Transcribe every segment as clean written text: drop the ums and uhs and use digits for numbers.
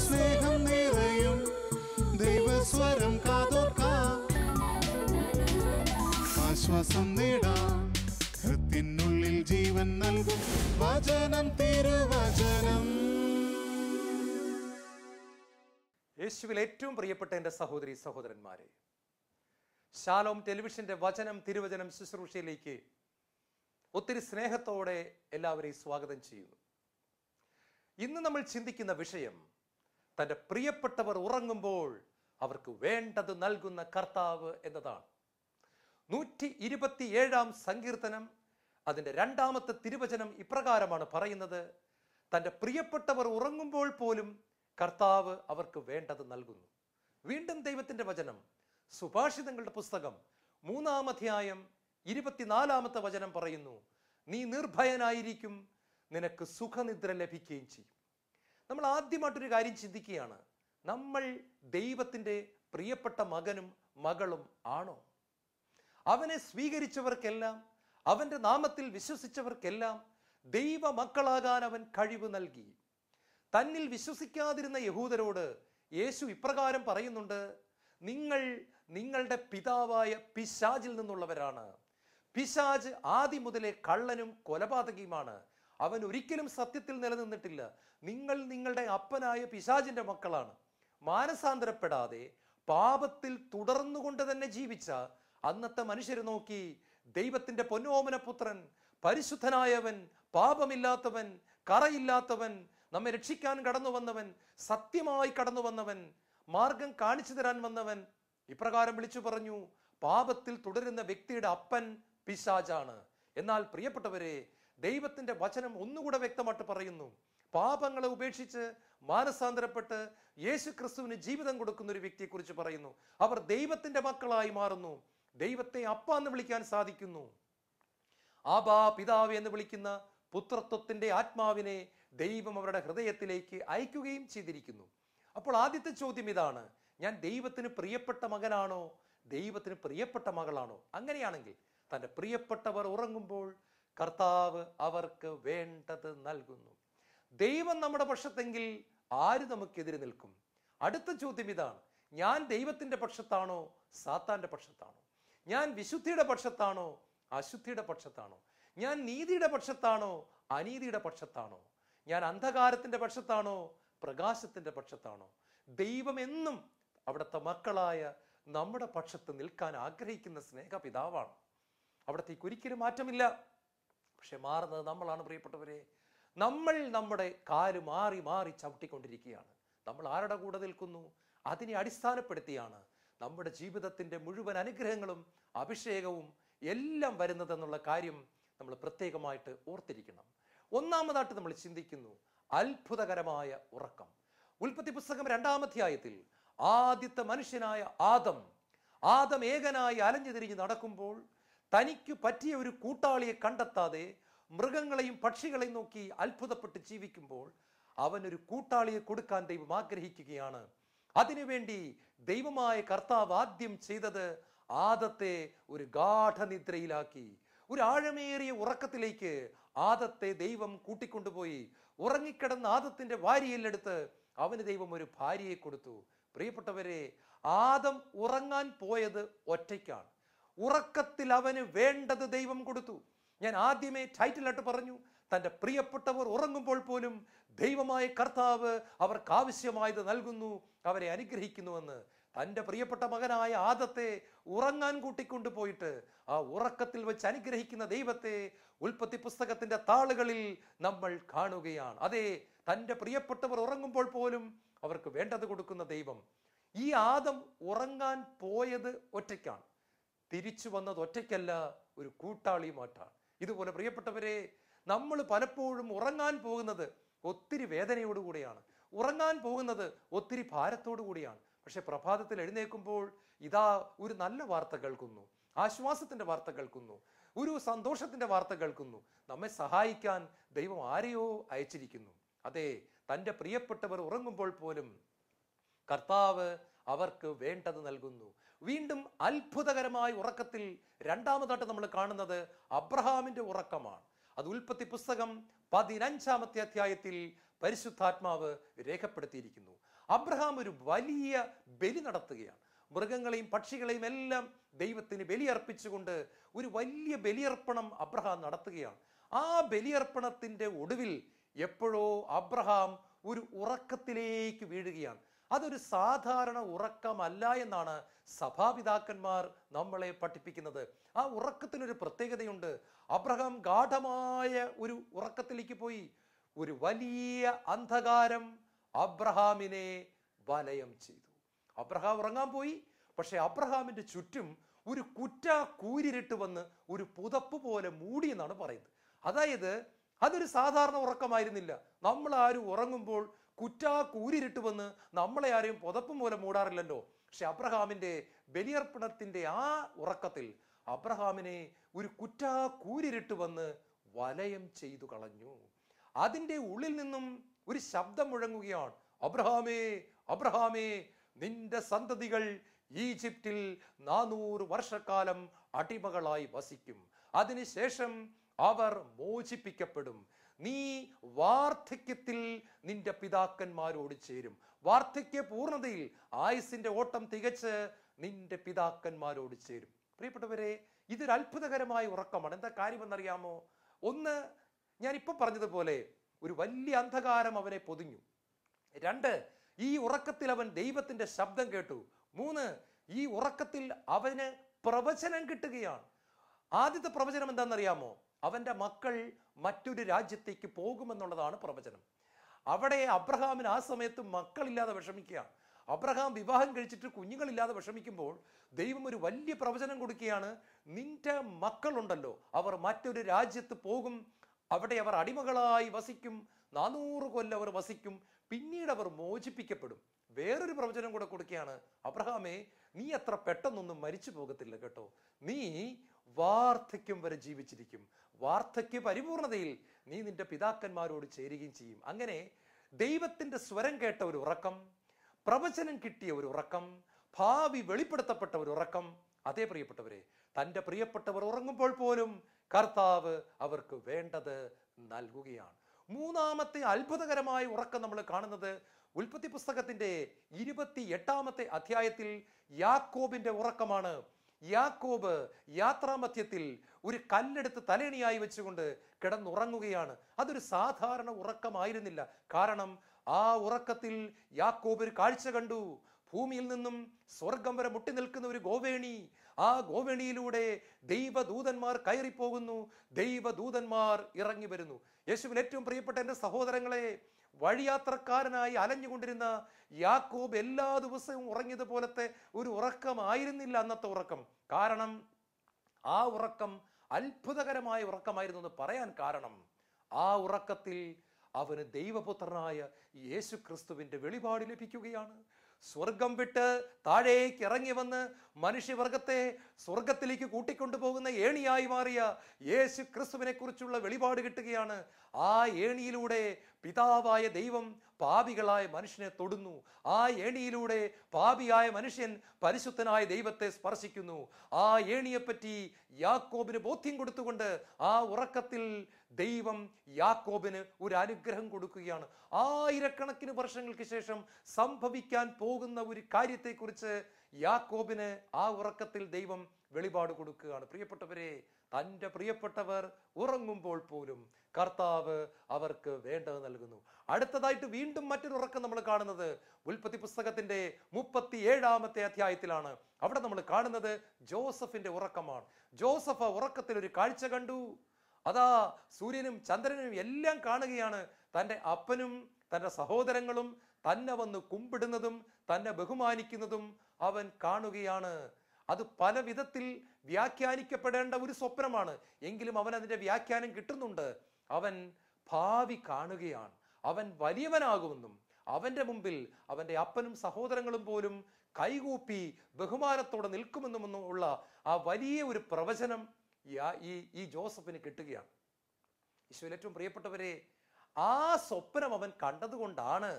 സ്നേഹം നിറയും ദൈവസ്വരം കാതോർക്കാം, ആശ്വാസം നേടാം, ഹൃത്തിനുള്ളിൽ ജീവൻ നൽകും വചനം, തിരുവചനം. യേശുവിൽ ഏറ്റവും പ്രിയപ്പെട്ട എൻ്റെ സഹോദരി സഹോദരന്മാരെ, ശാലോം ടെലിവിഷന്റെ വചനം തിരുവചനം ശുശ്രൂഷയിലേക്ക് ഒത്തിരി സ്നേഹത്തോടെ എല്ലാവരെയും സ്വാഗതം ചെയ്യുന്നു. ഇന്ന് നമ്മൾ ചിന്തിക്കുന്ന വിഷയം തൻ്റെ പ്രിയപ്പെട്ടവർ ഉറങ്ങുമ്പോൾ അവർക്ക് വേണ്ടത് നൽകുന്ന കർത്താവ് എന്നതാണ്. 127 സങ്കീർത്തനം അതിൻ്റെ 2 തിരുവചനം ഇപ്രകാരമാണ് പറയുന്നത്: തൻ്റെ പ്രിയപ്പെട്ടവർ ഉറങ്ങുമ്പോൾ പോലും കർത്താവ് അവർക്ക് വേണ്ടത് നൽകുന്നു. വീണ്ടും ദൈവത്തിൻ്റെ വചനം സുഭാഷിതങ്ങളുടെ പുസ്തകം 3-ാം അധ്യായം 24-ാമത്തെ വചനം പറയുന്നു: നീ നിർഭയനായിരിക്കും, നിനക്ക് സുഖനിദ്ര ലഭിക്കുകയും ചെയ്യും. നമ്മൾ ആദ്യമായിട്ടൊരു കാര്യം ചിന്തിക്കുകയാണ്, നമ്മൾ ദൈവത്തിൻ്റെ പ്രിയപ്പെട്ട മകനും മകളും ആണോ? അവനെ സ്വീകരിച്ചവർക്കെല്ലാം, അവൻ്റെ നാമത്തിൽ വിശ്വസിച്ചവർക്കെല്ലാം ദൈവ മക്കളാകാൻ അവൻ കഴിവ് നൽകി. തന്നിൽ വിശ്വസിക്കാതിരുന്ന യഹൂദരോട് യേശു ഇപ്രകാരം പറയുന്നുണ്ട്: നിങ്ങൾ നിങ്ങളുടെ പിതാവായ പിശാചിൽ നിന്നുള്ളവരാണ്. പിശാച് ആദ്യം മുതലേ കള്ളനും കൊലപാതകിയുമാണ്. അവൻ ഒരിക്കലും സത്യത്തിൽ നിലനിന്നിട്ടില്ല. നിങ്ങൾ നിങ്ങളുടെ അപ്പനായ പിശാചിന്റെ മക്കളാണ്. മാനസാന്തരപ്പെടാതെ പാപത്തിൽ തുടർന്നുകൊണ്ട് തന്നെ ജീവിച്ച അന്നത്തെ മനുഷ്യരെ നോക്കി ദൈവത്തിന്റെ പൊന്നോമന പുത്രൻ, പരിശുദ്ധനായവൻ, പാപമില്ലാത്തവൻ, കറയില്ലാത്തവൻ, നമ്മെ രക്ഷിക്കാൻ കടന്നു വന്നവൻ, സത്യമായി കടന്നു വന്നവൻ, മാർഗം കാണിച്ചു തരാൻ വന്നവൻ ഇപ്രകാരം വിളിച്ചു പറഞ്ഞു: പാപത്തിൽ തുടരുന്ന വ്യക്തിയുടെ അപ്പൻ പിശാചാണ്. എന്നാൽ പ്രിയപ്പെട്ടവരെ, ദൈവത്തിന്റെ വചനം ഒന്നുകൂടെ വ്യക്തമായിട്ട് പറയുന്നു: പാപങ്ങളെ ഉപേക്ഷിച്ച് മാനസാന്തരപ്പെട്ട് യേശു ക്രിസ്തുവിന് ജീവിതം കൊടുക്കുന്ന ഒരു വ്യക്തിയെ കുറിച്ച് പറയുന്നു. അവർ ദൈവത്തിന്റെ മക്കളായി മാറുന്നു. ദൈവത്തെ അപ്പ എന്ന് വിളിക്കാൻ സാധിക്കുന്നു. ആബാ പിതാവ് എന്ന് വിളിക്കുന്ന പുത്രത്വത്തിന്റെ ആത്മാവിനെ ദൈവം അവരുടെ ഹൃദയത്തിലേക്ക് അയക്കുകയും ചെയ്തിരിക്കുന്നു. അപ്പോൾ ആദ്യത്തെ ചോദ്യം ഇതാണ്: ഞാൻ ദൈവത്തിന് പ്രിയപ്പെട്ട മകനാണോ, ദൈവത്തിന് പ്രിയപ്പെട്ട മകളാണോ? അങ്ങനെയാണെങ്കിൽ തൻ്റെ പ്രിയപ്പെട്ടവർ ഉറങ്ങുമ്പോൾ കർത്താവ് അവർക്ക് വേണ്ടത് നൽകുന്നു. ദൈവം നമ്മുടെ പക്ഷത്തെങ്കിൽ ആര് നമുക്കെതിരെ നിൽക്കും? അടുത്ത ചോദ്യം ഇതാണ്: ഞാൻ ദൈവത്തിന്റെ പക്ഷത്താണോ, സാത്താന്റെ പക്ഷത്താണോ? ഞാൻ വിശുദ്ധിയുടെ പക്ഷത്താണോ, അശുദ്ധിയുടെ പക്ഷത്താണോ? ഞാൻ നീതിയുടെ പക്ഷത്താണോ, അനീതിയുടെ പക്ഷത്താണോ? ഞാൻ അന്ധകാരത്തിന്റെ പക്ഷത്താണോ, പ്രകാശത്തിന്റെ പക്ഷത്താണോ? ദൈവം എന്നും അവിടുത്തെ മക്കളായ നമ്മുടെ പക്ഷത്ത് നിൽക്കാൻ ആഗ്രഹിക്കുന്ന സ്നേഹപിതാവാണ്. അവിടത്തേക്ക് ഒരിക്കലും മാറ്റമില്ല. പക്ഷെ മാറുന്നത് നമ്മളാണ് പ്രിയപ്പെട്ടവരെ. നമ്മൾ നമ്മുടെ കാല് മാറി മാറി ചവിട്ടിക്കൊണ്ടിരിക്കുകയാണ്. നമ്മൾ ആരുടെ കൂടെ നിൽക്കുന്നു, അതിനെ അടിസ്ഥാനപ്പെടുത്തിയാണ് നമ്മുടെ ജീവിതത്തിൻ്റെ മുഴുവൻ അനുഗ്രഹങ്ങളും അഭിഷേകവും എല്ലാം വരുന്നതെന്നുള്ള കാര്യം നമ്മൾ പ്രത്യേകമായിട്ട് ഓർത്തിരിക്കണം. ഒന്നാമതായിട്ട് നമ്മൾ ചിന്തിക്കുന്നു അത്ഭുതകരമായ ഉറക്കം. ഉൽപ്പത്തി പുസ്തകം 2-ാം അധ്യായത്തിൽ ആദ്യത്തെ മനുഷ്യനായ ആദം ഏകനായി അലഞ്ഞു തിരിഞ്ഞ് നടക്കുമ്പോൾ തനിക്ക് പറ്റിയ ഒരു കൂട്ടാളിയെ കണ്ടെത്താതെ മൃഗങ്ങളെയും പക്ഷികളെയും നോക്കി അത്ഭുതപ്പെട്ട് ജീവിക്കുമ്പോൾ അവനൊരു കൂട്ടാളിയെ കൊടുക്കാൻ ദൈവം ആഗ്രഹിക്കുകയാണ്. അതിനുവേണ്ടി ദൈവമായ കർത്താവ് ആദ്യം ചെയ്തത് ആദത്തെ ഒരു ഗാഠനിദ്രയിലാക്കി, ഒരു ആഴമേറിയ ഉറക്കത്തിലേക്ക് ആദത്തെ ദൈവം കൂട്ടിക്കൊണ്ടുപോയി. ഉറങ്ങിക്കിടന്ന ആദത്തിന്റെ വാരിയെല്ലെടുത്ത് അവന് ദൈവം ഒരു ഭാര്യയെ കൊടുത്തു. പ്രിയപ്പെട്ടവരെ, ആദം ഉറങ്ങാൻ പോയത് ഒറ്റയ്ക്കാണ്. ഉറക്കത്തിൽ അവന് വേണ്ടത് ദൈവം കൊടുത്തു. ഞാൻ ആദ്യമേ ടൈറ്റിലായിട്ട് പറഞ്ഞു, തൻ്റെ പ്രിയപ്പെട്ടവർ ഉറങ്ങുമ്പോൾ പോലും ദൈവമായ കർത്താവ് അവർക്ക് ആവശ്യമായത് നൽകുന്നു, അവരെ അനുഗ്രഹിക്കുന്നുവെന്ന്. തൻ്റെ പ്രിയപ്പെട്ട മകനായ ആദത്തെ ഉറങ്ങാൻ കൂട്ടിക്കൊണ്ടുപോയിട്ട് ആ ഉറക്കത്തിൽ വെച്ച് അനുഗ്രഹിക്കുന്ന ദൈവത്തെ ഉൽപ്പത്തി പുസ്തകത്തിന്റെ താളുകളിൽ നമ്മൾ കാണുകയാണ്. അതെ, തൻ്റെ പ്രിയപ്പെട്ടവർ ഉറങ്ങുമ്പോൾ പോലും അവർക്ക് വേണ്ടത് കൊടുക്കുന്ന ദൈവം. ഈ ആദം ഉറങ്ങാൻ പോയത് ഒറ്റയ്ക്കാണ്, തിരിച്ചു വന്നത് ഒറ്റയ്ക്കല്ല, ഒരു കൂട്ടാളിയുമായിട്ടാണ്. ഇതുപോലെ പ്രിയപ്പെട്ടവരെ, നമ്മൾ പലപ്പോഴും ഉറങ്ങാൻ പോകുന്നത് ഒത്തിരി വേദനയോടുകൂടിയാണ്, ഉറങ്ങാൻ പോകുന്നത് ഒത്തിരി ഭാരത്തോടു കൂടിയാണ്. പക്ഷെ പ്രഭാതത്തിൽ എഴുന്നേൽക്കുമ്പോൾ ഇതാ ഒരു നല്ല വാർത്ത കേൾക്കുന്നു, ആശ്വാസത്തിന്റെ വാർത്ത കേൾക്കുന്നു, ഒരു സന്തോഷത്തിന്റെ വാർത്ത കേൾക്കുന്നു. നമ്മെ സഹായിക്കാൻ ദൈവം ആരെയോ അയച്ചിരിക്കുന്നു. അതെ, തൻ്റെ പ്രിയപ്പെട്ടവർ ഉറങ്ങുമ്പോൾ പോലും കർത്താവ് അവർക്ക് വേണ്ടത് നൽകുന്നു. വീണ്ടും അത്ഭുതകരമായ ഉറക്കത്തിൽ രണ്ടാമതായിട്ട് നമ്മൾ കാണുന്നത് അബ്രഹാമിന്റെ ഉറക്കമാണ്. അത് ഉൽപ്പത്തി പുസ്തകം 15-ാമത്തെ അധ്യായത്തിൽ പരിശുദ്ധാത്മാവ് രേഖപ്പെടുത്തിയിരിക്കുന്നു. അബ്രഹാം ഒരു വലിയ ബലി നടത്തുകയാണ്. മൃഗങ്ങളെയും പക്ഷികളെയും എല്ലാം ദൈവത്തിന് ബലിയർപ്പിച്ചുകൊണ്ട് ഒരു വലിയ ബലിയർപ്പണം അബ്രഹാം നടത്തുകയാണ്. ആ ബലിയർപ്പണത്തിന്റെ ഒടുവിൽ എപ്പോഴോ അബ്രഹാം ഒരു ഉറക്കത്തിലേക്ക് വീഴുകയാണ്. അതൊരു സാധാരണ ഉറക്കമല്ല എന്നാണ് സഭാപിതാക്കന്മാർ നമ്മളെ പഠിപ്പിക്കുന്നത്. ആ ഉറക്കത്തിനൊരു പ്രത്യേകതയുണ്ട്. അബ്രഹാം ഗാഠമായ ഒരു ഉറക്കത്തിലേക്ക് പോയി. ഒരു വലിയ അന്ധകാരം അബ്രഹാമിനെ വലയം ചെയ്തു. അബ്രഹാം ഉറങ്ങാൻ പോയി. പക്ഷെ അബ്രഹാമിന്റെ ചുറ്റും ഒരു കൂരിരുട്ട് വന്ന് ഒരു പുതപ്പ് പോലെ മൂടി എന്നാണ് പറയുന്നത്. അതായത് അതൊരു സാധാരണ ഉറക്കമായിരുന്നില്ല. നമ്മൾ ആരും ഉറങ്ങുമ്പോൾ കൂരിരുട്ട് വന്ന് നമ്മളെ ആരെയും പുതപ്പ് മൂലം മൂടാറില്ലല്ലോ. പക്ഷെ അബ്രഹാമിന്റെ ബലിയർപ്പണത്തിന്റെ ആ ഉറക്കത്തിൽ അബ്രഹാമിനെ ഒരു കൂരിരുട്ട് വന്ന് വലയം ചെയ്തു കളഞ്ഞു. അതിന്റെ ഉള്ളിൽ നിന്നും ഒരു ശബ്ദം മുഴങ്ങുകയാണ്, അബ്രഹാമേ, അബ്രഹാമേ, നിന്റെ സന്തതികൾ ഈജിപ്തിൽ 400 വർഷക്കാലം അടിമകളായി വസിക്കും. അതിനുശേഷം അവർ മോചിപ്പിക്കപ്പെടും. നീ വാർദ്ധക്യത്തിൽ നിന്റെ പിതാക്കന്മാരോട് ചേരും. വാർദ്ധക്യ പൂർണ്ണതയിൽ ആയുസിന്റെ ഓട്ടം തികച്ച് നിന്റെ പിതാക്കന്മാരോട് ചേരും. പ്രിയപ്പെട്ടവരെ, ഇതൊരു അത്ഭുതകരമായ ഉറക്കമാണ്. എന്താ കാര്യമെന്നറിയാമോ? ഒന്ന്, ഞാൻ ഇപ്പൊ പറഞ്ഞതുപോലെ ഒരു വലിയ അന്ധകാരം അവനെ പൊതിഞ്ഞു. 2, ഈ ഉറക്കത്തിൽ അവൻ ദൈവത്തിന്റെ ശബ്ദം കേട്ടു. 3, ഈ ഉറക്കത്തിൽ അവന് പ്രവചനം കിട്ടുകയാണ്. ആദ്യത്തെ പ്രവചനം എന്താണെന്നറിയാമോ? അവന്റെ മക്കൾ മറ്റൊരു രാജ്യത്തേക്ക് പോകുമെന്നുള്ളതാണ് പ്രവചനം. അവിടെ അബ്രഹാമിന് ആ സമയത്ത് മക്കളില്ലാതെ വിഷമിക്കുകയാണ്. അബ്രഹാം വിവാഹം കഴിച്ചിട്ട് കുഞ്ഞുങ്ങളില്ലാതെ വിഷമിക്കുമ്പോൾ ദൈവം ഒരു വലിയ പ്രവചനം കൊടുക്കുകയാണ്. നിന്റെ മക്കളുണ്ടല്ലോ, അവർ മറ്റൊരു രാജ്യത്ത് പോകും. അവിടെ അവർ അടിമകളായി വസിക്കും. 400 കൊല്ലം അവർ വസിക്കും. പിന്നീട് അവർ മോചിപ്പിക്കപ്പെടും. വേറൊരു പ്രവചനം കൂടെ കൊടുക്കുകയാണ്, അബ്രഹാമേ, നീ അത്ര പെട്ടെന്നൊന്നും മരിച്ചു പോകത്തില്ല കേട്ടോ. നീ വാർദ്ധക്യം വരെ ജീവിച്ചിരിക്കും. വാർദ്ധക്യ പരിപൂർണതയിൽ നീ നിന്റെ പിതാക്കന്മാരോട് ചേരുകയും ചെയ്യും. അങ്ങനെ ദൈവത്തിന്റെ സ്വരം കേട്ട ഒരു ഉറക്കം, പ്രവചനം കിട്ടിയ ഒരു ഉറക്കം, ഭാവി വെളിപ്പെടുത്തപ്പെട്ട ഒരു ഉറക്കം. അതേ പ്രിയപ്പെട്ടവരെ, തൻ്റെ പ്രിയപ്പെട്ടവർ ഉറങ്ങുമ്പോൾ പോലും കർത്താവ് അവർക്ക് വേണ്ടത് നൽകുകയാണ്. മൂന്നാമത്തെ അത്ഭുതകരമായ ഉറക്കം നമ്മൾ കാണുന്നത് ഉൽപ്പത്തി പുസ്തകത്തിന്റെ 28-ാമത്തെ അധ്യായത്തിൽ യാക്കോബിന്റെ ഉറക്കമാണ്. യാക്കോബ് യാത്രാമധ്യത്തിൽ ഒരു കല്ലെടുത്ത് തലേണിയായി വെച്ചുകൊണ്ട് കിടന്നുറങ്ങുകയാണ്. അതൊരു സാധാരണ ഉറക്കമായിരുന്നില്ല. കാരണം ആ ഉറക്കത്തിൽ യാക്കോബ് ഒരു കാഴ്ച കണ്ടു. ഭൂമിയിൽ നിന്നും സ്വർഗം വരെ മുട്ടി നിൽക്കുന്ന ഒരു ഗോവേണി. ആ ഗോവേണിയിലൂടെ ദൈവദൂതന്മാർ കയറിപ്പോകുന്നു, ദൈവദൂതന്മാർ ഇറങ്ങി വരുന്നു. യേശുവിൽ ഏറ്റവും പ്രിയപ്പെട്ട എൻ്റെ സഹോദരങ്ങളെ, വഴിയാത്രക്കാരനായി അലഞ്ഞുകൊണ്ടിരുന്ന യാക്കോബ് എല്ലാ ദിവസവും ഉറങ്ങിയതുപോലത്തെ ഒരു ഉറക്കമായിരുന്നില്ല അന്നത്തെ ഉറക്കം. കാരണം ആ ഉറക്കം അത്ഭുതകരമായ ഉറക്കമായിരുന്നു എന്ന് പറയാൻ കാരണം, ആ ഉറക്കത്തിൽ അവന് ദൈവപുത്രനായ യേശു ക്രിസ്തുവിന്റെ വെളിപാട് ലഭിക്കുകയാണ്. സ്വർഗം വിട്ട് താഴേക്ക് ഇറങ്ങി വന്ന് മനുഷ്യവർഗത്തെ സ്വർഗത്തിലേക്ക് കൂട്ടിക്കൊണ്ടുപോകുന്ന ഏണിയായി മാറിയ യേശു ക്രിസ്തുവിനെ കുറിച്ചുള്ള വെളിപാട് കിട്ടുകയാണ്. ആ ഏണിയിലൂടെ പിതാവായ ദൈവം പാപികളായ മനുഷ്യനെ തൊടുന്നു. ആ ഏണിയിലൂടെ പാപിയായ മനുഷ്യൻ പരിശുദ്ധനായ ദൈവത്തെ സ്പർശിക്കുന്നു. ആ ഏണിയെപ്പറ്റി യാക്കോബിന് ബോധ്യം കൊടുത്തുകൊണ്ട് ആ ഉറക്കത്തിൽ ദൈവം യാക്കോബിന് ഒരു അനുഗ്രഹം കൊടുക്കുകയാണ്. ആയിരക്കണക്കിന് വർഷങ്ങൾക്ക് ശേഷം സംഭവിക്കാൻ പോകുന്ന ഒരു കാര്യത്തെക്കുറിച്ച് യാക്കോബിന് ആ ഉറക്കത്തിൽ ദൈവം വെളിപാട് കൊടുക്കുകയാണ്. പ്രിയപ്പെട്ടവരെ, തൻ്റെ പ്രിയപ്പെട്ടവർ ഉറങ്ങുമ്പോൾ പോലും കർത്താവ് അവർക്ക് വേണ്ടത് നൽകുന്നു. അടുത്തതായിട്ട് വീണ്ടും മറ്റൊരു ഉറക്കം നമ്മൾ കാണുന്നത് ഉൽപ്പത്തി പുസ്തകത്തിന്റെ 37-ാമത്തെ അധ്യായത്തിലാണ്. അവിടെ നമ്മൾ കാണുന്നത് ജോസഫിന്റെ ഉറക്കമാണ്. ജോസഫ് ഉറക്കത്തിൽ ഒരു കാഴ്ച കണ്ടു. അതാ സൂര്യനും ചന്ദ്രനും എല്ലാം കാണുകയാണ്. തൻ്റെ അപ്പനും തൻ്റെ സഹോദരങ്ങളും തന്നെ വന്ന് കുമ്പിടുന്നതും തന്നെ ബഹുമാനിക്കുന്നതും അവൻ കാണുകയാണ്. അത് പല വിധത്തിൽ വ്യാഖ്യാനിക്കപ്പെടേണ്ട ഒരു സ്വപ്നമാണ്. എങ്കിലും അവൻ അതിന്റെ വ്യാഖ്യാനം കിട്ടുന്നുണ്ട്. അവൻ ഭാവി കാണുകയാണ്. അവൻ വലിയവനാകുമെന്നും അവന്റെ മുമ്പിൽ അവന്റെ അപ്പനും സഹോദരങ്ങളും പോലും കൈകൂപ്പി ബഹുമാനത്തോടെ നിൽക്കുമെന്നും ഉള്ള ആ വലിയ ഒരു പ്രവചനം ഈ ജോസഫിന് കിട്ടുകയാണ്. ഈശോയിൽ ഏറ്റവും പ്രിയപ്പെട്ടവരെ, ആ സ്വപ്നം അവൻ കണ്ടതുകൊണ്ടാണ്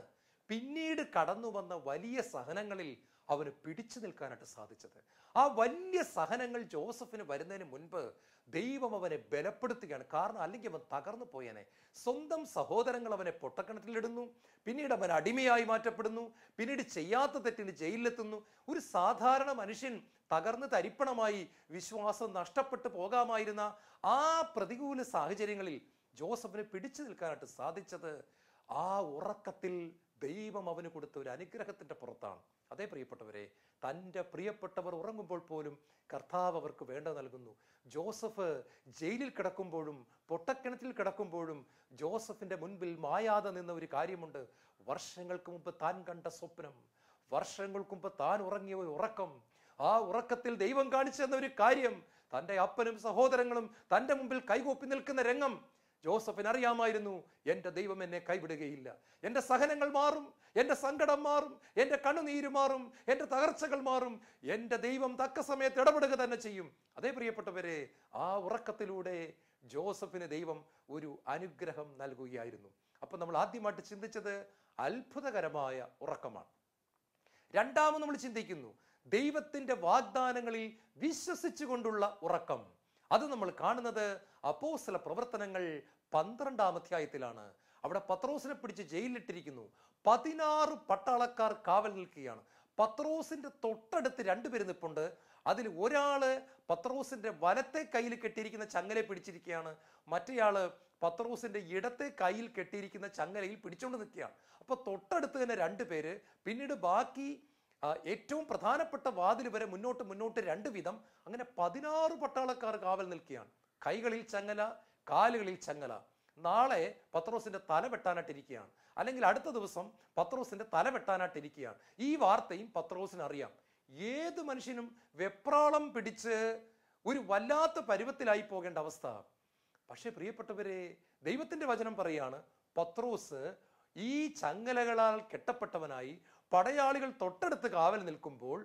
പിന്നീട് കടന്നു വന്ന വലിയ സഹനങ്ങളിൽ അവന് പിടിച്ചു നിൽക്കാനായിട്ട് സാധിച്ചത്. ആ വലിയ സഹനങ്ങൾ ജോസഫിന് വരുന്നതിന് മുൻപ് ദൈവം അവനെ ബലപ്പെടുത്തുകയാണ്. കാരണം അല്ലെങ്കിൽ അവൻ തകർന്നു പോയനെ. സ്വന്തം സഹോദരങ്ങൾ അവനെ പൊട്ടക്കിണറ്റിലിടുന്നു, പിന്നീട് അവൻ അടിമയായി മാറ്റപ്പെടുന്നു, പിന്നീട് ചെയ്യാത്ത തെറ്റിന് ജയിലിലെത്തുന്നു. ഒരു സാധാരണ മനുഷ്യൻ തകർന്ന് തരിപ്പണമായി വിശ്വാസം നഷ്ടപ്പെട്ടു പോകാമായിരുന്ന ആ പ്രതികൂല സാഹചര്യങ്ങളിൽ ജോസഫിന് പിടിച്ചു നിൽക്കാനായിട്ട് സാധിച്ചത് ആ ഉറക്കത്തിൽ ദൈവം അവന് കൊടുത്ത ഒരു അനുഗ്രഹത്തിന്റെ പുറത്താണ്. അതേ പ്രിയപ്പെട്ടവരെ, തൻ്റെ പ്രിയപ്പെട്ടവർ ഉറങ്ങുമ്പോൾ പോലും കർത്താവ് അവർക്ക് വേണ്ടത് നൽകുന്നു. ജോസഫ് ജയിലിൽ കിടക്കുമ്പോഴും പൊട്ടക്കിണറ്റിൽ കിടക്കുമ്പോഴും ജോസഫിന്റെ മുൻപിൽ മായാതെ നിന്ന ഒരു കാര്യമുണ്ട്. വർഷങ്ങൾക്ക് മുമ്പ് താൻ കണ്ട സ്വപ്നം, വർഷങ്ങൾക്ക് മുമ്പ് താൻ ഉറങ്ങിയ ഒരു ഉറക്കം, ആ ഉറക്കത്തിൽ ദൈവം കാണിച്ചു തന്ന ഒരു കാര്യം, തൻ്റെ അപ്പനും സഹോദരങ്ങളും തൻ്റെ മുമ്പിൽ കൈകൂപ്പി നിൽക്കുന്ന രംഗം ജോസഫിന് അറിയാമായിരുന്നു. എൻ്റെ ദൈവം എന്നെ കൈവിടുകയില്ല. എൻ്റെ സഹനങ്ങൾ മാറും, എൻ്റെ സങ്കടം മാറും, എൻ്റെ കണ്ണുനീര് മാറും, എൻ്റെ തകർച്ചകൾ മാറും, എൻ്റെ ദൈവം തക്ക സമയത്ത് ഇടപെടുക തന്നെ ചെയ്യും. അതേ പ്രിയപ്പെട്ടവരെ, ആ ഉറക്കത്തിലൂടെ ജോസഫിന് ദൈവം ഒരു അനുഗ്രഹം നൽകുകയായിരുന്നു. അപ്പൊ നമ്മൾ ആദ്യമായിട്ട് ചിന്തിച്ചത് അത്ഭുതകരമായ ഉറക്കമാണ്. രണ്ടാമത് നമ്മൾ ചിന്തിക്കുന്നു ദൈവത്തിന്റെ വാഗ്ദാനങ്ങളിൽ വിശ്വസിച്ചുകൊണ്ടുള്ള ഉറക്കം. അത് നമ്മൾ കാണുന്നത് അപ്പോസ്തല പ്രവർത്തനങ്ങൾ 12-ാം അധ്യായത്തിലാണ്. അവിടെ പത്രോസിനെ പിടിച്ച് ജയിലിലിട്ടിരിക്കുന്നു. 16 പട്ടാളക്കാർ കാവൽ നിൽക്കുകയാണ്. പത്രോസിന്റെ തൊട്ടടുത്ത് 2 പേര് നിൽപ്പുണ്ട്. അതിൽ ഒരാള് പത്രോസിന്റെ വലത്തെ കയ്യിൽ കെട്ടിയിരിക്കുന്ന ചങ്ങല പിടിച്ചിരിക്കുകയാണ്, മറ്റേയാള് പത്രോസിന്റെ ഇടത്തെ കയ്യിൽ കെട്ടിയിരിക്കുന്ന ചങ്ങലയിൽ പിടിച്ചുകൊണ്ട് നിൽക്കുകയാണ്. അപ്പൊ തൊട്ടടുത്ത് തന്നെ 2 പേര്, പിന്നീട് ബാക്കി ഏറ്റവും പ്രധാനപ്പെട്ട വാതിൽ വരെ മുന്നോട്ട് 2 വീതം, അങ്ങനെ 16 പട്ടാളക്കാർ കാവൽ നിൽക്കുകയാണ്. കൈകളിൽ ചങ്ങല, കാലുകളിൽ ചങ്ങല. നാളെ പത്രോസിന്റെ തല വെട്ടാനായിട്ടിരിക്കുകയാണ്, അല്ലെങ്കിൽ അടുത്ത ദിവസം പത്രോസിന്റെ തല വെട്ടാനായിട്ടിരിക്കുകയാണ്. ഈ വാർത്തയും പത്രോസിന് അറിയാം. ഏത് മനുഷ്യനും വെപ്രാളം പിടിച്ച് ഒരു വല്ലാത്ത പരുവത്തിലായി പോകേണ്ട അവസ്ഥ. പക്ഷെ പ്രിയപ്പെട്ടവരെ, ദൈവത്തിന്റെ വചനം പറയാണ്, പത്രോസ് ഈ ചങ്ങലകളാൽ കെട്ടപ്പെട്ടവനായി പടയാളികൾ തൊട്ടടുത്ത് കാവൽ നിൽക്കുമ്പോൾ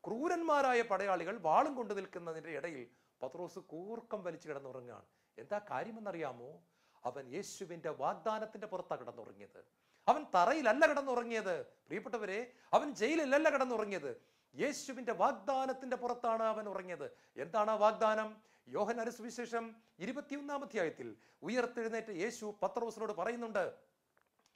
ക്രൂരന്മാരായ പടയാളികൾ വാളും കൊണ്ട് നിൽക്കുന്നതിന്റെ ഇടയിൽ പത്രോസ് കൂർക്കം വലിച്ചു കിടന്നുറങ്ങുകയാണ്. എന്താ കാര്യമെന്നറിയാമോ? അവൻ യേശുവിന്റെ വാഗ്ദാനത്തിന്റെ പുറത്താണ് കിടന്നുറങ്ങിയത്. അവൻ തറയിലല്ല കിടന്നുറങ്ങിയത് പ്രിയപ്പെട്ടവരെ, അവൻ ജയിലിലല്ല കിടന്നുറങ്ങിയത്, യേശുവിന്റെ വാഗ്ദാനത്തിന്റെ പുറത്താണ് അവൻ ഉറങ്ങിയത്. എന്താണ് ആ വാഗ്ദാനം? യോഹന്നാന്റെ സുവിശേഷം 21-ാം അധ്യായത്തിൽ ഉയർത്തെഴുന്നേറ്റ യേശു പത്രോസിനോട് പറയുന്നുണ്ട്.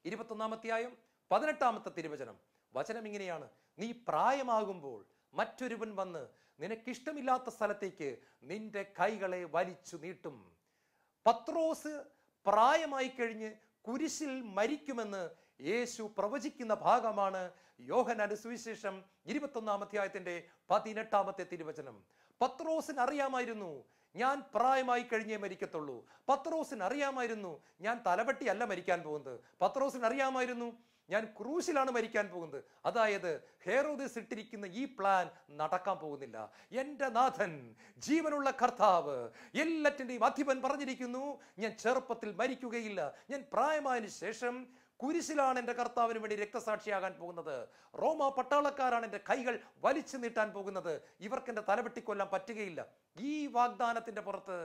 21-ാം അധ്യായം 18-ാമത്തെ തിരുവചനം. വചനം ഇങ്ങനെയാണ്: നീ പ്രായമാകുമ്പോൾ മറ്റൊരുവൻ വന്ന് നിനക്കിഷ്ടമില്ലാത്ത സ്ഥലത്തേക്ക് നിന്റെ കൈകളെ വലിച്ചു നീട്ടും. പത്രോസ് പ്രായമായി കഴിഞ്ഞ് കുരിശിൽ മരിക്കുമെന്ന് യേശു പ്രവചിക്കുന്ന ഭാഗമാണ് യോഹന്നാന്റെ സുവിശേഷം 21-ാം അധ്യായത്തിന്റെ 18-ാമത്തെ തിരുവചനം. പത്രോസിന് അറിയാമായിരുന്നു ഞാൻ പ്രായമായി കഴിഞ്ഞേ മരിക്കത്തുള്ളൂ. പത്രോസിന് അറിയാമായിരുന്നു ഞാൻ തലവെട്ടിയല്ല മരിക്കാൻ പോകുന്നത്. പത്രോസിന് അറിയാമായിരുന്നു ഞാൻ ക്രൂശിലാണ് മരിക്കാൻ പോകുന്നത്. അതായത് ഹെരോദസ് ഇട്ടിരിക്കുന്ന ഈ പ്ലാൻ നടക്കാൻ പോകുന്നില്ല. എൻ്റെ നാഥൻ, ജീവനുള്ള കർത്താവ്, എല്ലാറ്റിൻ്റെയും അധിപൻ പറഞ്ഞിരിക്കുന്നു, ഞാൻ ചെറുപ്പത്തിൽ മരിക്കുകയില്ല. ഞാൻ പ്രായമായതിനു ശേഷം കുരിശിലാണ് എൻ്റെ കർത്താവിന് വേണ്ടി രക്തസാക്ഷിയാകാൻ പോകുന്നത്. റോമ പട്ടാളക്കാരാണ് എൻ്റെ കൈകൾ വലിച്ചു നീട്ടാൻ പോകുന്നത്. ഇവർക്ക് എൻ്റെ തലവെട്ടിക്കൊല്ലാൻ പറ്റുകയില്ല. ഈ വാഗ്ദാനത്തിന്റെ പുറത്ത്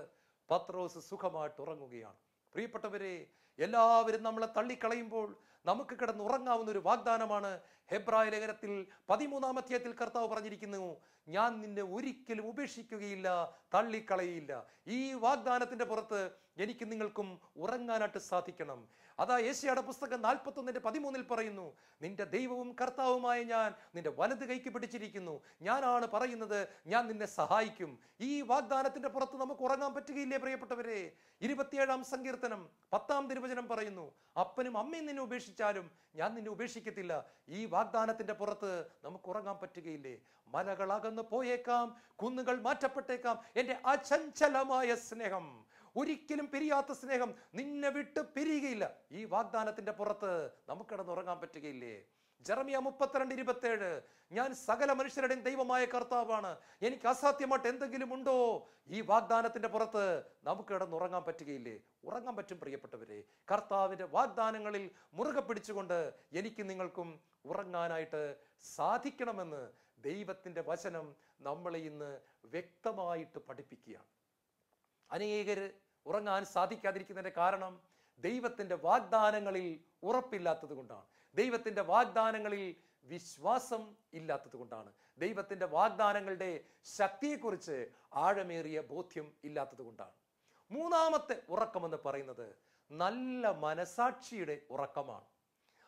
പത്രോസ് സുഖമായിട്ട് ഉറങ്ങുകയാണ്. പ്രിയപ്പെട്ടവരെ, എല്ലാവരും നമ്മളെ തള്ളിക്കളയുമ്പോൾ നമുക്ക് കിടന്നുറങ്ങാവുന്ന ഒരു വാഗ്ദാനമാണ്. ഹെബ്രായ ലേഖനത്തിൽ 13-ാം അധ്യായത്തിൽ കർത്താവ് പറഞ്ഞിരിക്കുന്നു, ഞാൻ നിന്നെ ഒരിക്കലും ഉപേക്ഷിക്കുകയില്ല, തള്ളിക്കളയില്ല. ഈ വാഗ്ദാനത്തിന്റെ പുറത്ത് എനിക്ക് നിങ്ങൾക്കും ഉറങ്ങാനായിട്ട് സാധിക്കണം. അതാ യേശയ്യായുടെ പുസ്തകം 41:13 പറയുന്നു, നിന്റെ ദൈവവും കർത്താവുമായ ഞാൻ നിന്റെ വലത് കൈക്ക് പിടിച്ചിരിക്കുന്നു, ഞാനാണ് പറയുന്നത്, ഞാൻ നിന്നെ സഹായിക്കും. ഈ വാഗ്ദാനത്തിന്റെ പുറത്ത് നമുക്ക് ഉറങ്ങാൻ പറ്റുകയില്ലേ പ്രിയപ്പെട്ടവരെ? 27-ാം സങ്കീർത്തനം 10-ാം തിരുവചനം പറയുന്നു, അപ്പനും അമ്മയും നിന്നെ ഉപേക്ഷിച്ചാലും ഞാൻ നിന്നെ ഉപേക്ഷിക്കത്തില്ല. ഈ വാഗ്ദാനത്തിന്റെ പുറത്ത് നമുക്ക് ഉറങ്ങാൻ പറ്റുകയില്ലേ? മലകൾ അകന്നു പോയേക്കാം, കുന്നുകൾ മാറ്റപ്പെട്ടേക്കാം, എൻ്റെ അചഞ്ചലമായ സ്നേഹം, ഒരിക്കലും പിരിയാത്ത സ്നേഹം നിന്നെ വിട്ട് പിരിയുകയില്ല. ഈ വാഗ്ദാനത്തിന്റെ പുറത്ത് നമുക്ക് കിടന്നുറങ്ങാൻ പറ്റുകയില്ലേ? ജെറമ്യ 32:27, ഞാൻ സകല മനുഷ്യരുടെയും ദൈവമായ കർത്താവാണ്, എനിക്ക് അസാധ്യമായിട്ട് എന്തെങ്കിലും ഉണ്ടോ? ഈ വാഗ്ദാനത്തിന്റെ പുറത്ത് നമുക്ക് കിടന്നുറങ്ങാൻ പറ്റുകയില്ലേ? ഉറങ്ങാൻ പറ്റും പ്രിയപ്പെട്ടവരെ. കർത്താവിന്റെ വാഗ്ദാനങ്ങളിൽ മുറുകെ പിടിച്ചുകൊണ്ട് എനിക്ക് നിങ്ങൾക്കും ഉറങ്ങാനായിട്ട് സാധിക്കണമെന്ന് ദൈവത്തിന്റെ വചനം നമ്മളെ ഇന്ന് വ്യക്തമായിട്ട് പഠിപ്പിക്കുകയാണ്. അനേകര് ഉറങ്ങാൻ സാധിക്കാതിരിക്കുന്നതിന്റെ കാരണം ദൈവത്തിന്റെ വാഗ്ദാനങ്ങളിൽ ഉറപ്പില്ലാത്തത് കൊണ്ടാണ്. ദൈവത്തിന്റെ വാഗ്ദാനങ്ങളിൽ വിശ്വാസം ഇല്ലാത്തത് കൊണ്ടാണ്. ദൈവത്തിൻ്റെ വാഗ്ദാനങ്ങളുടെ ശക്തിയെക്കുറിച്ച് ആഴമേറിയ ബോധ്യം ഇല്ലാത്തത് കൊണ്ടാണ്. മൂന്നാമത്തെ ഉറക്കമെന്ന് പറയുന്നത് നല്ല മനസാക്ഷിയുടെ ഉറക്കമാണ്.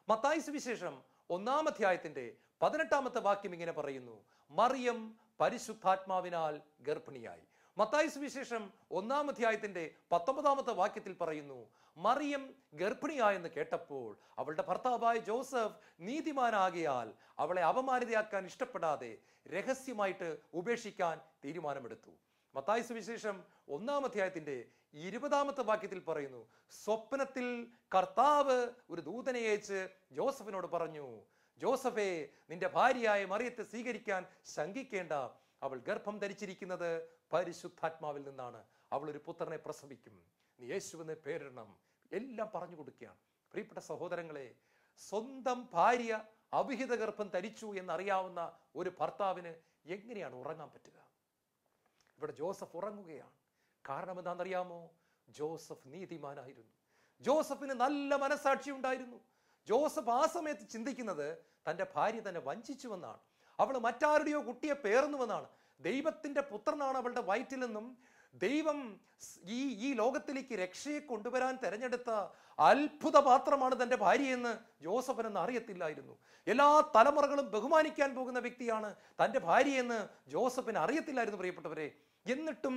മത്തായി സുവിശേഷം 1-ാം അധ്യായത്തിന്റെ 18-ാമത്തെ വാക്യം ഇങ്ങനെ പറയുന്നു, മറിയം പരിശുദ്ധാത്മാവിനാൽ ഗർഭിണിയായി. മത്തായി സുവിശേഷം 1-ാം അധ്യായത്തിന്റെ 19-ാമത്തെ വാക്യത്തിൽ പറയുന്നു, മറിയം ഗർഭിണിയായെന്ന് കേട്ടപ്പോൾ അവളുടെ ഭർത്താവായ ജോസഫ് നീതിമാനാകിയാൽ അവളെ അപമാനിതയാക്കാൻ ഇഷ്ടപ്പെടാതെ രഹസ്യമായിട്ട് ഉപേക്ഷിക്കാൻ തീരുമാനമെടുത്തു. മത്തായി സുവിശേഷം 1-ാം അധ്യായത്തിന്റെ 20-ാമത്തെ വാക്യത്തിൽ പറയുന്നു, സ്വപ്നത്തിൽ കർത്താവ് ഒരു ദൂതനെ അയച്ച് ജോസഫിനോട് പറഞ്ഞു, ജോസഫേ, നിന്റെ ഭാര്യയായ മറിയത്തെ സ്വീകരിക്കാൻ ശങ്കിക്കേണ്ട. അവൾ ഗർഭം ധരിച്ചിരിക്കുന്നത് പരിശുദ്ധാത്മാവിൽ നിന്നാണ്. അവൾ ഒരു പുത്രനെ പ്രസവിക്കും. നീ യേശുവിന് പേരിടണം. എല്ലാം പറഞ്ഞു കൊടുക്കുകയാണ്. പ്രിയപ്പെട്ട സഹോദരങ്ങളെ, സ്വന്തം ഭാര്യ അവിഹിത ഗർഭം ധരിച്ചു എന്നറിയാവുന്ന ഒരു ഭർത്താവിന് എങ്ങനെയാണ് ഉറങ്ങാൻ പറ്റുക? ഇവിടെ ജോസഫ് ഉറങ്ങുകയാണ്. കാരണം എന്താണെന്നറിയാമോ? ജോസഫ് നീതിമാനായിരുന്നു. ജോസഫിന് നല്ല മനസാക്ഷി ഉണ്ടായിരുന്നു. ജോസഫ് ആ സമയത്ത് ചിന്തിക്കുന്നത് തൻ്റെ ഭാര്യ തന്നെ വഞ്ചിച്ചുവെന്നാണ്. അവൾ മറ്റാരുടെയോ കുട്ടിയെ പേർന്നുവെന്നാണ്. ദൈവത്തിൻ്റെ പുത്രനാണ് അവളുടെ വയറ്റിൽ നിന്നും. ദൈവം ഈ ലോകത്തിലേക്ക് രക്ഷയെ കൊണ്ടുവരാൻ തെരഞ്ഞെടുത്ത അത്ഭുത പാത്രമാണ് തൻ്റെ ഭാര്യയെന്ന് ജോസഫിനെന്ന് അറിയത്തില്ലായിരുന്നു. എല്ലാ തലമുറകളും ബഹുമാനിക്കാൻ പോകുന്ന വ്യക്തിയാണ് തൻ്റെ ഭാര്യയെന്ന് ജോസഫിന് അറിയത്തില്ലായിരുന്നു. പ്രിയപ്പെട്ടവരെ, എന്നിട്ടും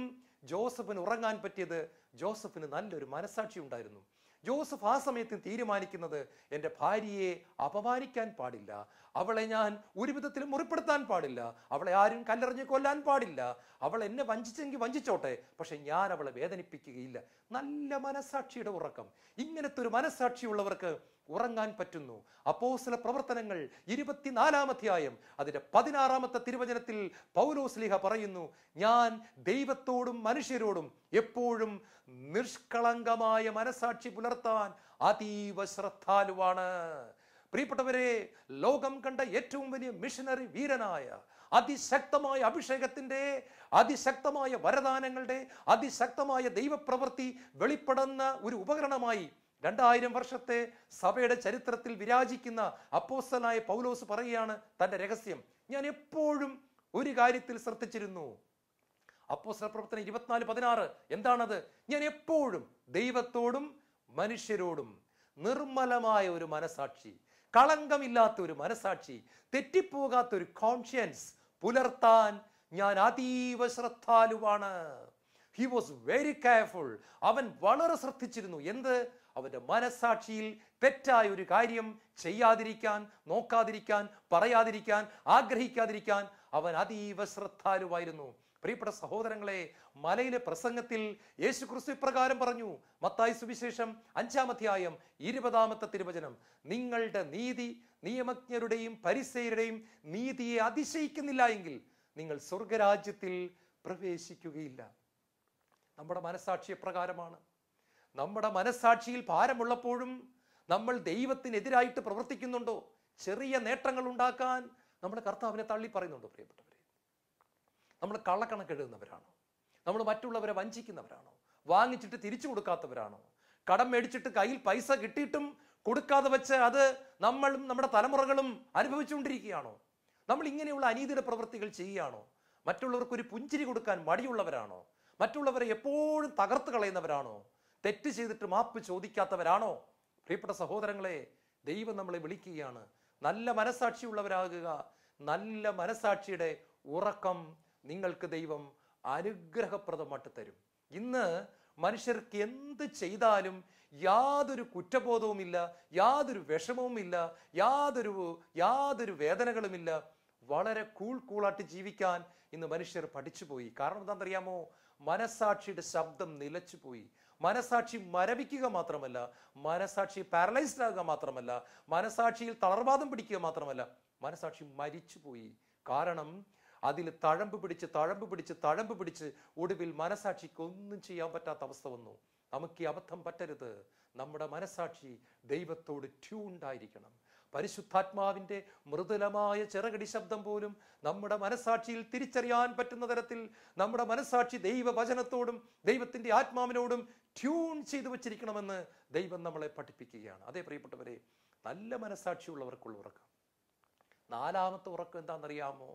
ജോസഫിന് ഉറങ്ങാൻ പറ്റിയത് ജോസഫിന് നല്ലൊരു മനസാക്ഷി ഉണ്ടായിരുന്നു. ജോസഫ് ആ സമയത്ത് തീരുമാനിക്കുന്നത്, എൻ്റെ ഭാര്യയെ അപമാനിക്കാൻ പാടില്ല, അവളെ ഞാൻ ഒരു വിധത്തിലും മുറിപ്പെടുത്താൻ പാടില്ല, അവളെ ആരും കല്ലെറിഞ്ഞ് കൊല്ലാൻ പാടില്ല, അവൾ എന്നെ വഞ്ചിച്ചെങ്കിൽ വഞ്ചിച്ചോട്ടെ, പക്ഷെ ഞാൻ അവളെ വേദനിപ്പിക്കുകയില്ല. നല്ല മനസാക്ഷിയുടെ ഉറക്കം. ഇങ്ങനത്തെ ഒരു മനസാക്ഷിയുള്ളവർക്ക് ഉറങ്ങാൻ പറ്റുന്നു. അപ്പോസ്തല പ്രവർത്തനങ്ങൾ 24-ാം അധ്യായം അതിന്റെ 16-ാമത്തെ തിരുവചനത്തിൽ പൗലോസ് പറയുന്നു, ഞാൻ ദൈവത്തോടും മനുഷ്യരോടും എപ്പോഴും നിഷ്കളങ്കമായ മനസാക്ഷി പുലർത്താൻ അതീവ ശ്രദ്ധാലുവാണ്. പ്രിയപ്പെട്ടവരെ, ലോകം കണ്ട ഏറ്റവും വലിയ മിഷനറി വീരനായ, അതിശക്തമായ അഭിഷേകത്തിന്റെ, അതിശക്തമായ വരദാനങ്ങളുടെ, അതിശക്തമായ ദൈവപ്രവൃത്തി വെളിപ്പെടുന്ന ഒരു ഉപകരണമായി 2000 വർഷത്തെ സഭയുടെ ചരിത്രത്തിൽ വിരാജിക്കുന്ന അപ്പോസ്തലനായ പൗലോസ് പറയുകയാണ് തന്റെ രഹസ്യം. ഞാൻ എപ്പോഴും ഒരു കാര്യത്തിൽ ശ്രദ്ധിച്ചിരുന്നു. അപ്പോസ്തല പ്രവർത്തനം 24:16 എന്താണത്? ഞാൻ എപ്പോഴും ദൈവത്തോടും മനുഷ്യരോടും നിർമ്മലമായ ഒരു മനസാക്ഷി, കളങ്കമില്ലാത്ത ഒരു മനസാക്ഷി, തെറ്റിപ്പോകാത്ത ഒരു കോൺഷ്യൻസ് പുലർത്താൻ ഞാൻ അതീവ ശ്രദ്ധാലുവാണ്. He was very careful. അവൻ വളരെ ശ്രദ്ധിച്ചിരുന്നു. എന്ത്? അവന്റെ മനസാക്ഷിയിൽ തെറ്റായ ഒരു കാര്യം ചെയ്യാതിരിക്കാൻ, നോക്കാതിരിക്കാൻ, പറയാതിരിക്കാൻ, ആഗ്രഹിക്കാതിരിക്കാൻ അവൻ അതീവ ശ്രദ്ധാലുവായിരുന്നു. പ്രിയപ്പെട്ട സഹോദരങ്ങളെ, മലയിലെ പ്രസംഗത്തിൽ യേശുക്രിസ്തു ഇപ്രകാരം പറഞ്ഞു. മത്തായി സുവിശേഷം 5-ാം അധ്യായം 20-ാമത്തെ തിരുവചനം, നിങ്ങളുടെ നീതി നിയമജ്ഞരുടെയും പരിസേയരുടെയും നീതിയെ അതിശയിക്കുന്നില്ല എങ്കിൽ നിങ്ങൾ സ്വർഗരാജ്യത്തിൽ പ്രവേശിക്കുകയില്ല. നമ്മുടെ മനസാക്ഷി എപ്രകാരമാണ്? നമ്മുടെ മനസാക്ഷിയിൽ ഭാരമുള്ളപ്പോഴും നമ്മൾ ദൈവത്തിനെതിരായിട്ട് പ്രവർത്തിക്കുന്നുണ്ടോ? ചെറിയ നേട്ടങ്ങൾ ഉണ്ടാക്കാൻ നമ്മൾ കർത്താവിനെ തള്ളി പറയുന്നുണ്ടോ? പ്രിയപ്പെട്ടവരെ, നമ്മൾ കള്ളക്കണക്കെഴുതുന്നവരാണോ? നമ്മൾ മറ്റുള്ളവരെ വഞ്ചിക്കുന്നവരാണോ? വാങ്ങിച്ചിട്ട് തിരിച്ചു കൊടുക്കാത്തവരാണോ? കടം മേടിച്ചിട്ട് കയ്യിൽ പൈസ കിട്ടിയിട്ടും കൊടുക്കാതെ വെച്ച് അത് നമ്മളും നമ്മുടെ തലമുറകളും അനുഭവിച്ചുകൊണ്ടിരിക്കുകയാണോ? നമ്മൾ ഇങ്ങനെയുള്ള അനീതിയുടെ പ്രവൃത്തികൾ ചെയ്യുകയാണോ? മറ്റുള്ളവർക്ക് ഒരു പുഞ്ചിരി കൊടുക്കാൻ മടിയുള്ളവരാണോ? മറ്റുള്ളവരെ എപ്പോഴും തകർത്ത് കളയുന്നവരാണോ? തെറ്റ് ചെയ്തിട്ട് മാപ്പ് ചോദിക്കാത്തവരാണോ? പ്രിയപ്പെട്ട സഹോദരങ്ങളെ, ദൈവം നമ്മളെ വിളിക്കുകയാണ്, നല്ല മനസാക്ഷിയുള്ളവരാകുക. നല്ല മനസാക്ഷിയുടെ ഉറക്കം നിങ്ങൾക്ക് ദൈവം അനുഗ്രഹപ്രദമായിട്ട് തരും. ഇന്ന് മനുഷ്യർക്ക് എന്ത് ചെയ്താലും യാതൊരു കുറ്റബോധവുമില്ല, യാതൊരു വിഷമവുമില്ല, യാതൊരു വേദനകളുമില്ല. വളരെ കൂളായിട്ട് ജീവിക്കാൻ ഇന്ന് മനുഷ്യർ പഠിച്ചുപോയി. കാരണം എന്താണെന്നറിയാമോ? മനസാക്ഷിയുടെ ശബ്ദം നിലച്ചുപോയി. മനസാക്ഷി മരവിക്കുക മാത്രമല്ല, മനസാക്ഷി പാരലൈസ്ഡ് ആകുക മാത്രമല്ല, മനസാക്ഷിയിൽ തളർവാദം പിടിക്കുക മാത്രമല്ല, മനസാക്ഷി മരിച്ചുപോയി. കാരണം അതിൽ തഴമ്പ് പിടിച്ച് ഒടുവിൽ മനസാക്ഷിക്ക് ഒന്നും ചെയ്യാൻ പറ്റാത്ത അവസ്ഥ വന്നു. നമുക്ക് ഈ അബദ്ധം പറ്റരുത്. നമ്മുടെ മനസാക്ഷി ദൈവത്തോട് ട്യൂൺഡായിരിക്കണം. പരിശുദ്ധാത്മാവിൻ്റെ മൃദുലമായ ചിറകടി ശബ്ദം പോലും നമ്മുടെ മനസാക്ഷിയിൽ തിരിച്ചറിയാൻ പറ്റുന്ന തരത്തിൽ നമ്മുടെ മനസാക്ഷി ദൈവവചനത്തോടും ദൈവത്തിൻ്റെ ആത്മാവിനോടും ട്യൂൺ ചെയ്തു വച്ചിരിക്കണമെന്ന് ദൈവം നമ്മളെ പഠിപ്പിക്കുകയാണ്. അതേ പ്രിയപ്പെട്ടവരെ, നല്ല മനസാക്ഷിയുള്ളവർക്കുള്ള ഉറക്കം, നാലാമത്തെ ഉറക്കം എന്താണെന്നറിയാമോ?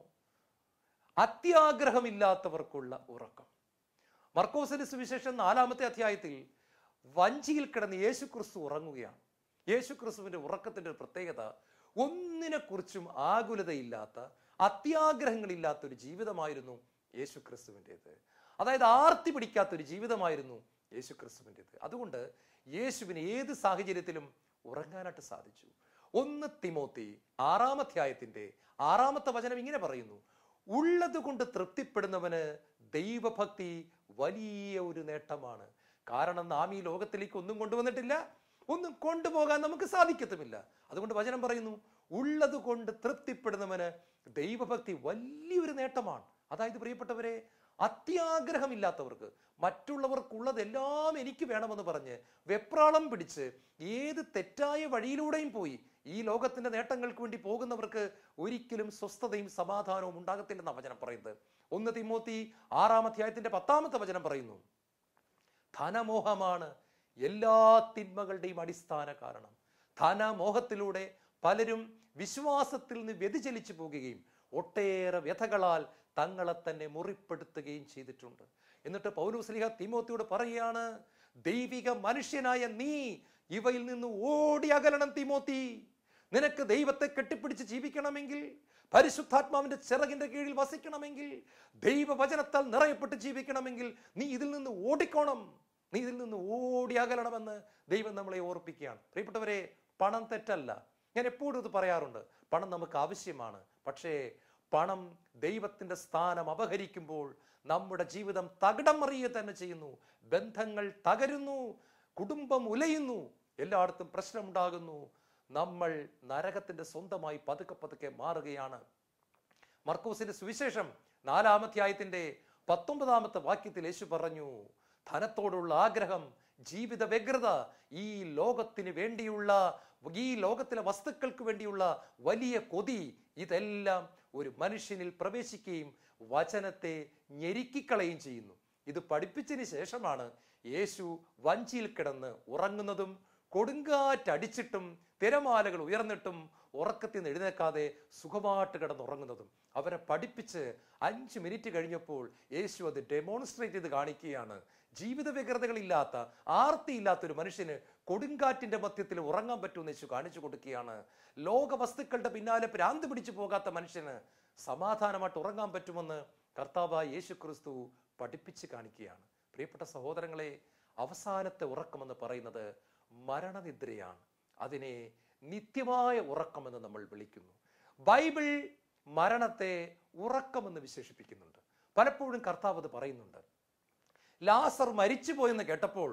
അത്യാഗ്രഹമില്ലാത്തവർക്കുള്ള ഉറക്കം. മർക്കോസിന്റെ സുവിശേഷം 4-ാമത്തെ അധ്യായത്തിൽ വഞ്ചിയിൽ കിടന്ന് യേശു ക്രിസ്തു ഉറങ്ങുകയാണ്. യേശു ക്രിസ്തുവിന്റെ ഉറക്കത്തിന്റെ ഒരു പ്രത്യേകത, ഒന്നിനെ കുറിച്ചും ആകുലതയില്ലാത്ത, അത്യാഗ്രഹങ്ങളില്ലാത്ത ഒരു ജീവിതമായിരുന്നു യേശു ക്രിസ്തുവിൻ്റെത്. അതായത് ആർത്തി പിടിക്കാത്തൊരു ജീവിതമായിരുന്നു യേശു ക്രിസ്തുവിൻ്റെത്. അതുകൊണ്ട് യേശുവിന് ഏത് സാഹചര്യത്തിലും ഉറങ്ങാനായിട്ട് സാധിച്ചു. 1 തിമോത്തി 6-ാം അധ്യായത്തിന്റെ 6-ാമത്തെ വചനം ഇങ്ങനെ പറയുന്നു: ഉള്ളത് കൊണ്ട് തൃപ്തിപ്പെടുന്നവന് ദൈവഭക്തി വലിയ ഒരു നേട്ടമാണ്. കാരണം നാം ഈ ലോകത്തിലേക്ക് ഒന്നും കൊണ്ടുവന്നിട്ടില്ല, ഒന്നും കൊണ്ടുപോകാൻ നമുക്ക് സാധിക്കത്തുമില്ല. അതുകൊണ്ട് വചനം പറയുന്നു, ഉള്ളത് കൊണ്ട് തൃപ്തിപ്പെടുന്നവന് ദൈവഭക്തി വലിയൊരു നേട്ടമാണ്. അതായത് പ്രിയപ്പെട്ടവരെ, അത്യാഗ്രഹമില്ലാത്തവർക്ക്, മറ്റുള്ളവർക്കുള്ളതെല്ലാം എനിക്ക് വേണമെന്ന് പറഞ്ഞ് വെപ്രാളം പിടിച്ച് ഏത് തെറ്റായ വഴിയിലൂടെയും പോയി ഈ ലോകത്തിന്റെ നേട്ടങ്ങൾക്ക് വേണ്ടി പോകുന്നവർക്ക് ഒരിക്കലും സ്വസ്ഥതയും സമാധാനവും ഉണ്ടാകത്തില്ലെന്ന വചനം പറയുന്നത്. 1 തിമോത്തി 6-ാം അധ്യായത്തിന്റെ 10-ാമത്തെ വചനം പറയുന്നു, ധനമോഹമാണ് എല്ലാ തിന്മകളുടെയും അടിസ്ഥാന കാരണം. ധനമോഹത്തിലൂടെ പലരും വിശ്വാസത്തിൽ നിന്ന് വ്യതിചലിച്ചു പോകുകയും ഒട്ടേറെ വ്യഥകളാൽ തങ്ങളെ തന്നെ മുറിപ്പെടുത്തുകയും ചെയ്തിട്ടുണ്ട്. എന്നിട്ട് പൗലോസ്ലീഹ തിമോത്തിയോട് പറയുകയാണ്, ദൈവിക മനുഷ്യനായ നീ ഇവയിൽ നിന്ന് ഓടി അകലണം തിമോത്തി. നിനക്ക് ദൈവത്തെ കെട്ടിപ്പിടിച്ച് ജീവിക്കണമെങ്കിൽ, പരിശുദ്ധാത്മാവിന്റെ ചിറകിന്റെ കീഴിൽ വസിക്കണമെങ്കിൽ, ദൈവവചനത്താൽ നിറയപ്പെട്ട് ജീവിക്കണമെങ്കിൽ നീ ഇതിൽ നിന്ന് ഓടിക്കോണം, നീ ഇതിൽ നിന്ന് ഓടി അകലണമെന്ന് ദൈവം നമ്മളെ ഓർപ്പിക്കുകയാണ്. പ്രിയപ്പെട്ടവരെ, പണം തെറ്റല്ല. ഞാൻ എപ്പോഴും ഇത് പറയാറുണ്ട്, പണം നമുക്ക് ആവശ്യമാണ്. പക്ഷേ പണം ദൈവത്തിന്റെ സ്ഥാനം അപഹരിക്കുമ്പോൾ നമ്മുടെ ജീവിതം തകിടം മറിയുക തന്നെ ചെയ്യുന്നു. ബന്ധങ്ങൾ തകരുന്നു, കുടുംബം ഉലയുന്നു, എല്ലായിടത്തും പ്രശ്നമുണ്ടാകുന്നു. നമ്മൾ നരകത്തിന്റെ സ്വന്തമായി പതുക്കെ പതുക്കെ മാറുകയാണ്. മർക്കോസിന്റെ സുവിശേഷം 4-ാം അധ്യായത്തിന്റെ 19-ാമത്തെ വാക്യത്തിൽ യേശു പറഞ്ഞു, ധനത്തോടുള്ള ആഗ്രഹം, ജീവിത വ്യഗ്രത, ഈ ലോകത്തിന് വേണ്ടിയുള്ള, ഈ ലോകത്തിലെ വസ്തുക്കൾക്ക് വേണ്ടിയുള്ള വലിയ കൊതി, ഇതെല്ലാം ഒരു മനുഷ്യനിൽ പ്രവേശിക്കുകയും വചനത്തെ ഞെരുക്കിക്കളയും ചെയ്യുന്നു. ഇത് പഠിപ്പിച്ചതിന് ശേഷമാണ് യേശു വഞ്ചിയിൽ കിടന്ന് ഉറങ്ങുന്നതും കൊടുങ്കാറ്റടിച്ചിട്ടും തിരമാലകൾ ഉയർന്നിട്ടും ഉറക്കത്തിൽ നിന്ന് എഴുന്നേക്കാതെ സുഖമായിട്ട് കിടന്നുറങ്ങുന്നതും. അവരെ പഠിപ്പിച്ച് 5 മിനിറ്റ് കഴിഞ്ഞപ്പോൾ യേശു അത് ഡെമോൺസ്ട്രേറ്റ് ചെയ്ത് കാണിക്കുകയാണ്. ജീവിത വ്യഗ്രതകളില്ലാത്ത, ആർത്തിയില്ലാത്തൊരു മനുഷ്യന് കൊടുങ്കാറ്റിന്റെ മധ്യത്തിൽ ഉറങ്ങാൻ പറ്റുമെന്ന് യേശു കാണിച്ചു കൊടുക്കുകയാണ്. ലോക വസ്തുക്കളുടെ പിന്നാലെ ഭ്രാന്ത് പിടിച്ചു പോകാത്ത മനുഷ്യന് സമാധാനമായിട്ട് ഉറങ്ങാൻ പറ്റുമെന്ന് കർത്താവായ യേശു ക്രിസ്തു പഠിപ്പിച്ച് കാണിക്കുകയാണ്. പ്രിയപ്പെട്ട സഹോദരങ്ങളെ, അവസാനത്തെ ഉറക്കമെന്ന് പറയുന്നത് മരണനിദ്രയാണ്. അതിനെ നിത്യമായ ഉറക്കമെന്ന് നമ്മൾ വിളിക്കുന്നു. ബൈബിൾ മരണത്തെ ഉറക്കമെന്ന് വിശേഷിപ്പിക്കുന്നുണ്ട്. പലപ്പോഴും കർത്താവ് അത് പറയുന്നുണ്ട്. ലാസർ മരിച്ചുപോയെന്ന് കേട്ടപ്പോൾ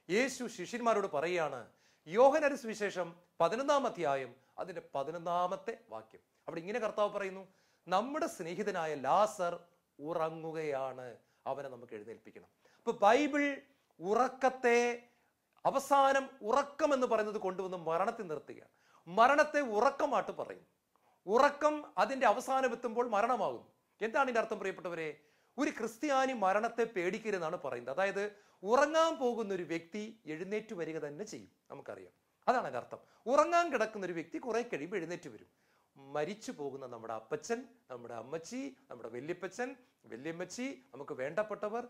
യേശു ശിഷ്യന്മാരോട് പറയുകയാണ്, യോഹന്നാന്റെ സുവിശേഷം 11-ാം അധ്യായം അതിന്റെ 11-ാമത്തെ വാക്യം. അവിടെ ഇങ്ങനെ കർത്താവ് പറയുന്നു, നമ്മുടെ സ്നേഹിതനായ ലാസർ ഉറങ്ങുകയാണ്, അവനെ നമുക്ക് എഴുന്നേൽപ്പിക്കണം. അപ്പൊ ബൈബിൾ ഉറക്കത്തെ, അവസാനം ഉറക്കം എന്ന് പറയുന്നത് കൊണ്ടുവന്ന് മരണത്തിൽ നിർത്തുകയാണ്. മരണത്തെ ഉറക്കമായിട്ട് പറയുന്നു. ഉറക്കം അതിന്റെ അവസാനം എത്തുമ്പോൾ മരണമാകുന്നു. എന്താണ് ഇതിന്റെ അർത്ഥം പ്രിയപ്പെട്ടവരെ? ഒരു ക്രിസ്ത്യാനി മരണത്തെ പേടിക്കരുതെന്നാണ് പറയുന്നത്. അതായത് ഉറങ്ങാൻ പോകുന്ന ഒരു വ്യക്തി എഴുന്നേറ്റ് വരിക തന്നെ ചെയ്യും, നമുക്കറിയാം. അതാണ് അതിന്റെ അർത്ഥം. ഉറങ്ങാൻ കിടക്കുന്ന ഒരു വ്യക്തി കുറെ കഴിയുമ്പോൾ എഴുന്നേറ്റ് വരും. മരിച്ചു പോകുന്ന നമ്മുടെ അപ്പച്ചൻ, നമ്മുടെ അമ്മച്ചി, നമ്മുടെ വല്യപ്പച്ചൻ, വല്യമ്മച്ചി, നമുക്ക് വേണ്ടപ്പെട്ടവർ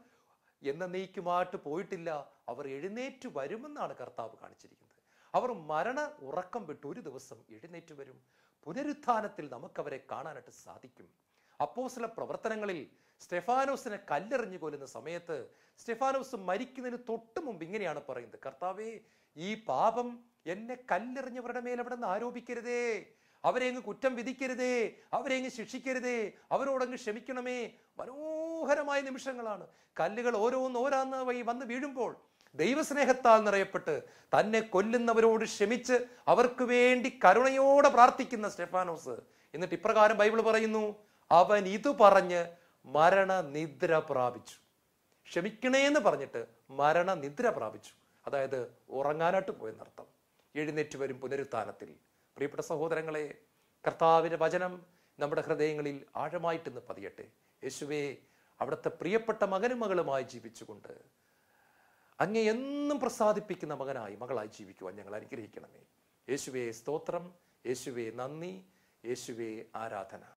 എന്നേക്കുമായിട്ട് പോയിട്ടില്ല. അവർ എഴുന്നേറ്റ് വരുമെന്നാണ് കർത്താവ് കാണിച്ചിരിക്കുന്നത്. അവർ മരണ ഉറക്കം വിട്ട് ഒരു ദിവസം എഴുന്നേറ്റ് വരും. പുനരുത്ഥാനത്തിൽ നമുക്കവരെ കാണാനായിട്ട് സാധിക്കും. അപ്പോസ്തല പ്രവർത്തനങ്ങളിൽ സ്റ്റെഫാനോസിനെ കല്ലെറിഞ്ഞു കൊല്ലുന്ന സമയത്ത് സ്റ്റെഫാനോസ് മരിക്കുന്നതിന് തൊട്ട് മുമ്പ് ഇങ്ങനെയാണ് പറയുന്നത്, കർത്താവേ, ഈ പാപം എന്നെ കല്ലെറിഞ്ഞവരുടെ മേൽ അവിടെ നിന്ന് ആരോപിക്കരുതേ, അവരെ അങ്ങ് കുറ്റം വിധിക്കരുതേ, അവരെ അങ്ങ് ശിക്ഷിക്കരുതേ, അവരോടങ്ങ് ക്ഷമിക്കണമേ. മനോഹരമായ നിമിഷങ്ങളാണ്. കല്ലുകൾ ഓരോന്നോരാന്ന് വഴി വന്ന് വീഴുമ്പോൾ ദൈവസ്നേഹത്താൽ നിറയപ്പെട്ട് തന്നെ കൊല്ലുന്നവരോട് ക്ഷമിച്ച് അവർക്ക് വേണ്ടി കരുണയോടെ പ്രാർത്ഥിക്കുന്ന സ്റ്റെഫാനോസ്. എന്നിട്ട് ഇപ്രകാരം ബൈബിൾ പറയുന്നു, അവൻ ഇത് പറഞ്ഞ് മരണനിദ്ര പ്രാപിച്ചു. ക്ഷമിക്കണേന്ന് പറഞ്ഞിട്ട് മരണനിദ്ര പ്രാപിച്ചു. അതായത് ഉറങ്ങാനായിട്ട് പോയെന്നർത്ഥം. എഴുന്നേറ്റ് വരും പുനരുത്ഥാനത്തിൽ. പ്രിയപ്പെട്ട സഹോദരങ്ങളെ, കർത്താവിന്റെ വചനം നമ്മുടെ ഹൃദയങ്ങളിൽ ആഴമായിട്ടെന്ന് പതിയട്ടെ. യേശുവേ, അവിടുത്തെ പ്രിയപ്പെട്ട മകനും മകളുമായി ജീവിച്ചുകൊണ്ട് അങ്ങേ എന്നും പ്രസാദിപ്പിക്കുന്ന മകനായി മകളായി ജീവിക്കുവാൻ ഞങ്ങൾ അനുഗ്രഹിക്കണമേ. യേശുവേ സ്തോത്രം, യേശുവേ നന്ദി, യേശുവേ ആരാധന.